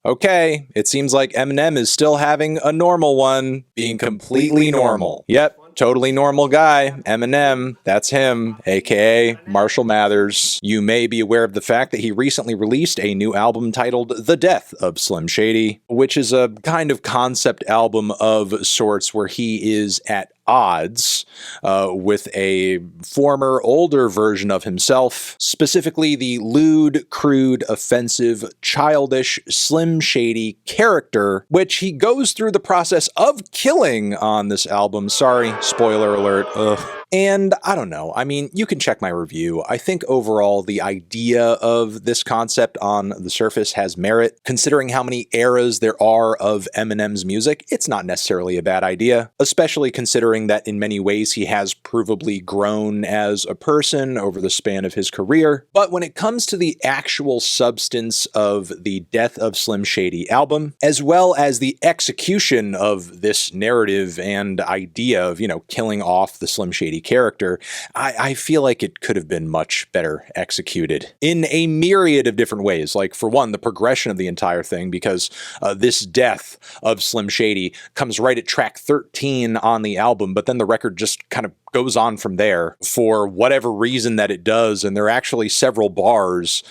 Okay, it seems like Eminem is still having a normal one, being completely normal. Yep, totally normal guy, Eminem, that's him, aka Marshall Mathers. You may be aware of the fact that he recently released a new album titled The Death of Slim Shady, which is a kind of concept album of sorts where he is at odds with a former, older version of himself, specifically the lewd, crude, offensive, childish, Slim Shady character, which he goes through the process of killing on this album. Sorry, spoiler alert. Ugh. And I don't know. I mean, you can check my review. I think overall the idea of this concept on the surface has merit. Considering how many eras there are of Eminem's music, it's not necessarily a bad idea, especially considering that in many ways he has provably grown as a person over the span of his career. But when it comes to the actual substance of the Death of Slim Shady album, as well as the execution of this narrative and idea of, killing off the Slim Shady character, I feel like it could have been much better executed in a myriad of different ways. Like, for one, the progression of the entire thing, because this death of Slim Shady comes right at track 13 on the album, but then the record just kind of goes on from there for whatever reason that it does. And there are actually several bars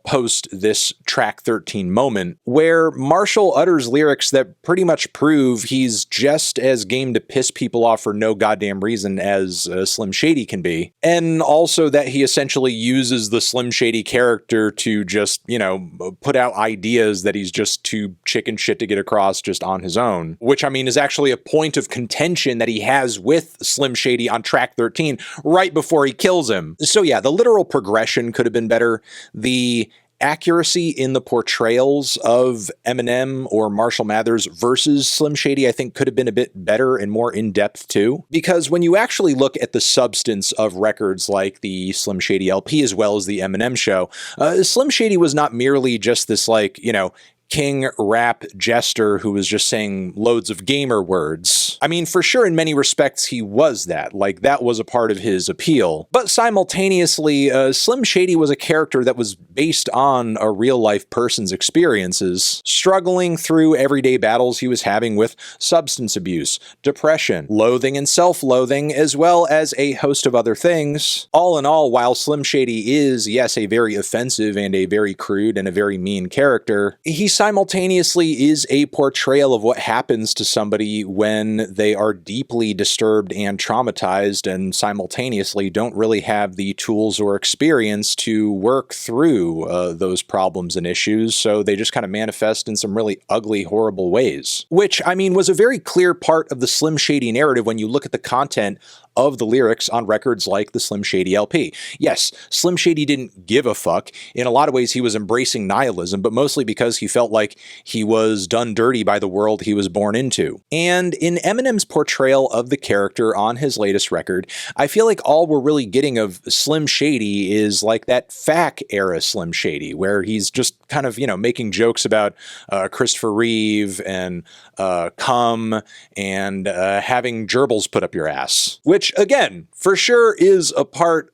post this track 13 moment where Marshall utters lyrics that pretty much prove he's just as game to piss people off for no goddamn reason as Slim Shady can be. And also that he essentially uses the Slim Shady character to just, put out ideas that he's just too chicken shit to get across just on his own, which I mean is actually a point of contention that he has with Slim Shady on track 13 right before he kills him. So yeah, the literal progression could have been better. The accuracy in the portrayals of Eminem or Marshall Mathers versus Slim Shady, I think, could have been a bit better and more in-depth too. Because when you actually look at the substance of records like the Slim Shady LP as well as the Eminem show, Slim Shady was not merely just this king rap jester who was just saying loads of gamer words. I mean, for sure, in many respects, he was that. Like, that was a part of his appeal. But simultaneously, Slim Shady was a character that was based on a real-life person's experiences, struggling through everyday battles he was having with substance abuse, depression, loathing and self-loathing, as well as a host of other things. All in all, while Slim Shady is, yes, a very offensive and a very crude and a very mean character, he simultaneously is a portrayal of what happens to somebody when they are deeply disturbed and traumatized and simultaneously don't really have the tools or experience to work through those problems and issues, so they just kind of manifest in some really ugly, horrible ways. Which, I mean, was a very clear part of the Slim Shady narrative when you look at the content of the lyrics on records like the Slim Shady LP. Yes, Slim Shady didn't give a fuck. In a lot of ways, he was embracing nihilism, but mostly because he felt like he was done dirty by the world he was born into. And in Eminem's portrayal of the character on his latest record, I feel like all we're really getting of Slim Shady is like that FAC era Slim Shady, where he's just kind of, making jokes about Christopher Reeve and cum and having gerbils put up your ass, which again, for sure is a part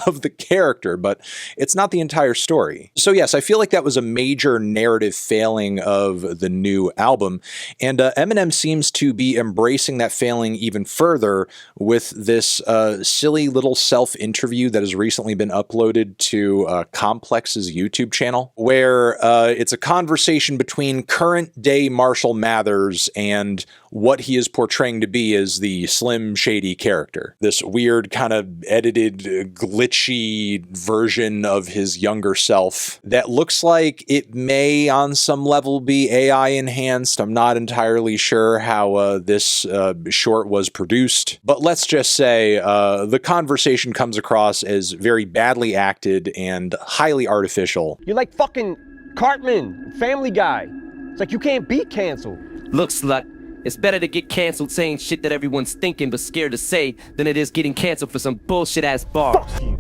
of the character, but it's not the entire story. So yes, I feel like that was a major narrative failing of the new album, and Eminem seems to be embracing that failing even further with this silly little self-interview that has recently been uploaded to Complex's YouTube channel, where it's a conversation between current-day Marshall Mathers and what he is portraying to be as the Slim Shady character. This weird kind of edited, glitchy version of his younger self that looks like it may on some level be AI enhanced. I'm not entirely sure how this short was produced, but let's just say the conversation comes across as very badly acted and highly artificial. You're like fucking Cartman, Family Guy. It's like you can't be canceled. Look, slut, it's better to get canceled saying shit that everyone's thinking but scared to say than it is getting canceled for some bullshit-ass bar. Fuck you.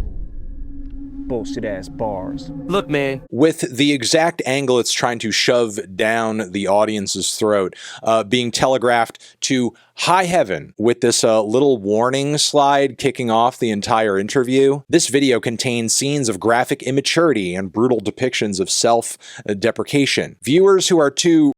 bullshit ass bars. Look, man, with the exact angle it's trying to shove down the audience's throat, being telegraphed to high heaven with this little warning slide kicking off the entire interview. This video contains scenes of graphic immaturity and brutal depictions of self-deprecation. Viewers who are too...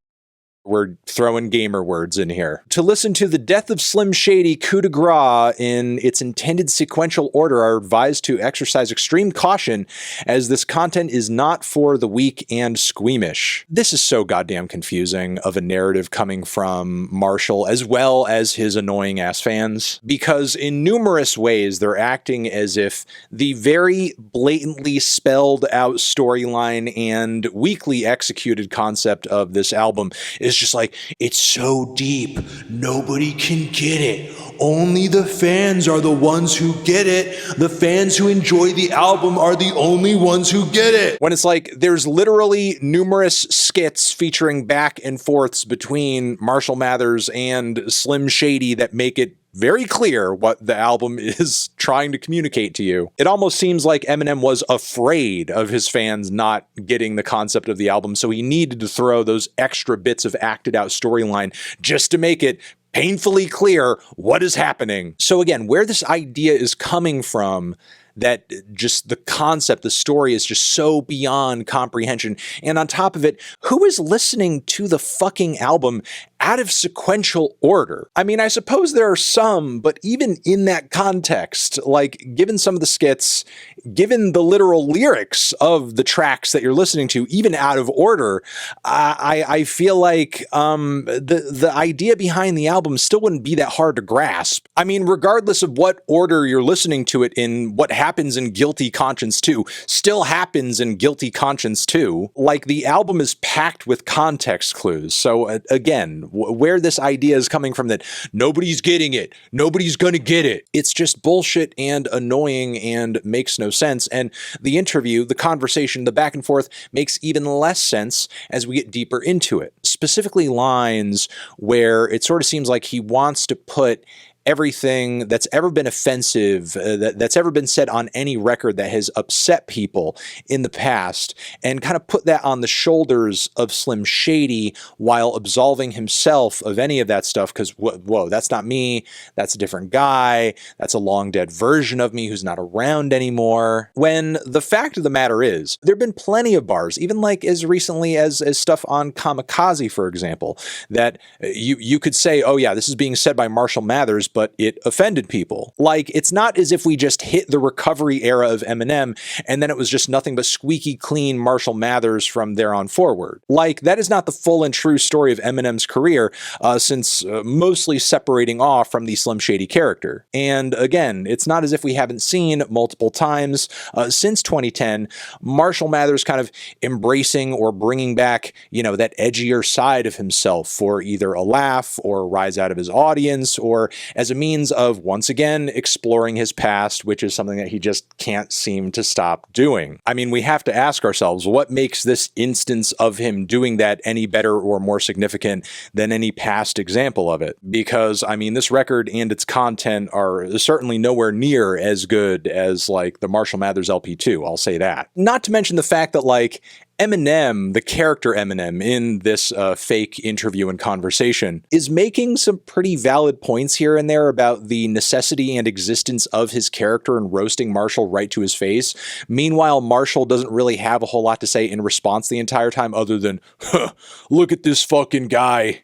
We're throwing gamer words in here. To listen to the death of Slim Shady coup de grace in its intended sequential order are advised to exercise extreme caution, as this content is not for the weak and squeamish. This is so goddamn confusing of a narrative coming from Marshall as well as his annoying ass fans, because in numerous ways they're acting as if the very blatantly spelled out storyline and weakly executed concept of this album is just like, it's so deep, nobody can get it. Only the fans are the ones who get it. The fans who enjoy the album are the only ones who get it. When it's like, there's literally numerous skits featuring back and forths between Marshall Mathers and Slim Shady that make it very clear what the album is trying to communicate to you. It almost seems like Eminem was afraid of his fans not getting the concept of the album, so he needed to throw those extra bits of acted out storyline just to make it painfully clear what is happening. So again, where this idea is coming from, that just the concept, the story is just so beyond comprehension. And on top of it, who is listening to the fucking album out of sequential order? I mean, I suppose there are some, but even in that context, like given some of the skits, given the literal lyrics of the tracks that you're listening to, even out of order, I feel like the idea behind the album still wouldn't be that hard to grasp. I mean, regardless of what order you're listening to it in, what happens in Guilty Conscience 2 still happens in Guilty Conscience 2. Like, the album is packed with context clues. So again, where this idea is coming from that nobody's getting it, nobody's gonna get it, it's just bullshit and annoying and makes no sense. And the interview, the conversation, the back and forth makes even less sense as we get deeper into it. Specifically lines where it sort of seems like he wants to put everything that's ever been offensive, that's ever been said on any record that has upset people in the past, and kind of put that on the shoulders of Slim Shady while absolving himself of any of that stuff, because, whoa, that's not me, that's a different guy, that's a long dead version of me who's not around anymore. When the fact of the matter is, there have been plenty of bars, even like as recently as stuff on Kamikaze, for example, that you could say, oh yeah, this is being said by Marshall Mathers, but it offended people. Like, it's not as if we just hit the recovery era of Eminem and then it was just nothing but squeaky clean Marshall Mathers from there on forward. Like, that is not the full and true story of Eminem's career, since mostly separating off from the Slim Shady character. And again, it's not as if we haven't seen multiple times since 2010 Marshall Mathers kind of embracing or bringing back, you know, that edgier side of himself for either a laugh or a rise out of his audience, or as a means of, once again, exploring his past, which is something that he just can't seem to stop doing. I mean, we have to ask ourselves, what makes this instance of him doing that any better or more significant than any past example of it? Because, I mean, this record and its content are certainly nowhere near as good as, like, the Marshall Mathers LP2, I'll say that. Not to mention the fact that, like, Eminem, the character Eminem in this fake interview and conversation, is making some pretty valid points here and there about the necessity and existence of his character and roasting Marshall right to his face. Meanwhile, Marshall doesn't really have a whole lot to say in response the entire time other than, huh, look at this fucking guy.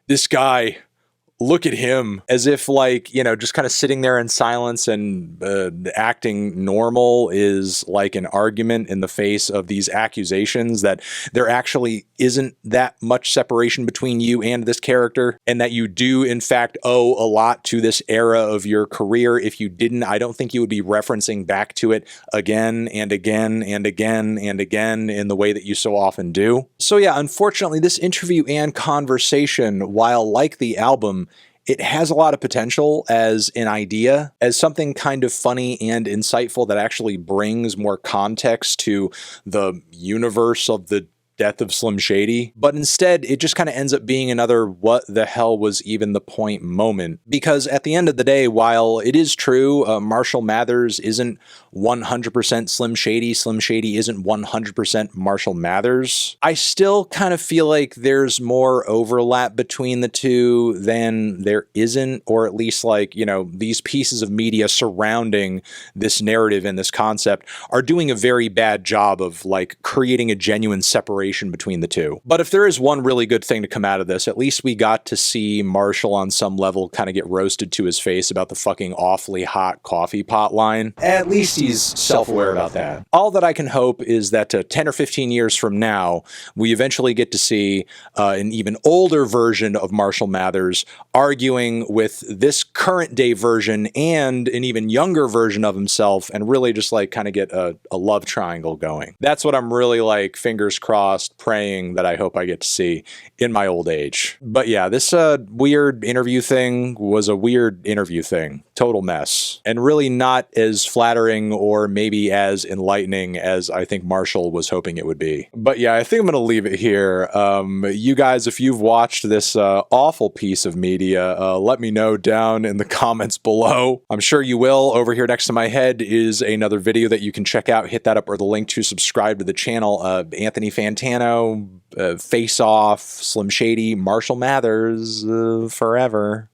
This guy. Look at him. As if, like, you know, just kind of sitting there in silence and acting normal is like an argument in the face of these accusations that there actually isn't that much separation between you and this character, and that you do in fact owe a lot to this era of your career. If you didn't, I don't think you would be referencing back to it again and again and again and again in the way that you so often do. So yeah, unfortunately, this interview and conversation, while like the album, it has a lot of potential as an idea, as something kind of funny and insightful that actually brings more context to the universe of the death of Slim Shady, but instead it just kind of ends up being another what the hell was even the point moment. Because at the end of the day, while it is true Marshall Mathers isn't 100% Slim Shady isn't 100% Marshall Mathers, I still kind of feel like there's more overlap between the two than there isn't, or at least like, you know, these pieces of media surrounding this narrative and this concept are doing a very bad job of like creating a genuine separation between the two. But if there is one really good thing to come out of this, at least we got to see Marshall on some level kind of get roasted to his face about the fucking awfully hot coffee pot line. At least he's self-aware about that. All that I can hope is that 10 or 15 years from now, we eventually get to see an even older version of Marshall Mathers arguing with this current day version and an even younger version of himself, and really just like kind of get a love triangle going. That's what I'm really like, fingers crossed, praying that I hope I get to see in my old age. But yeah, this weird interview thing was a weird interview thing. Total mess. And really not as flattering or maybe as enlightening as I think Marshall was hoping it would be. But yeah, I think I'm going to leave it here. You guys, if you've watched this awful piece of media, let me know down in the comments below. I'm sure you will. Over here next to my head is another video that you can check out. Hit that up, or the link to subscribe to the channel. Anthony Fantano, Face Off, Slim Shady, Marshall Mathers, forever.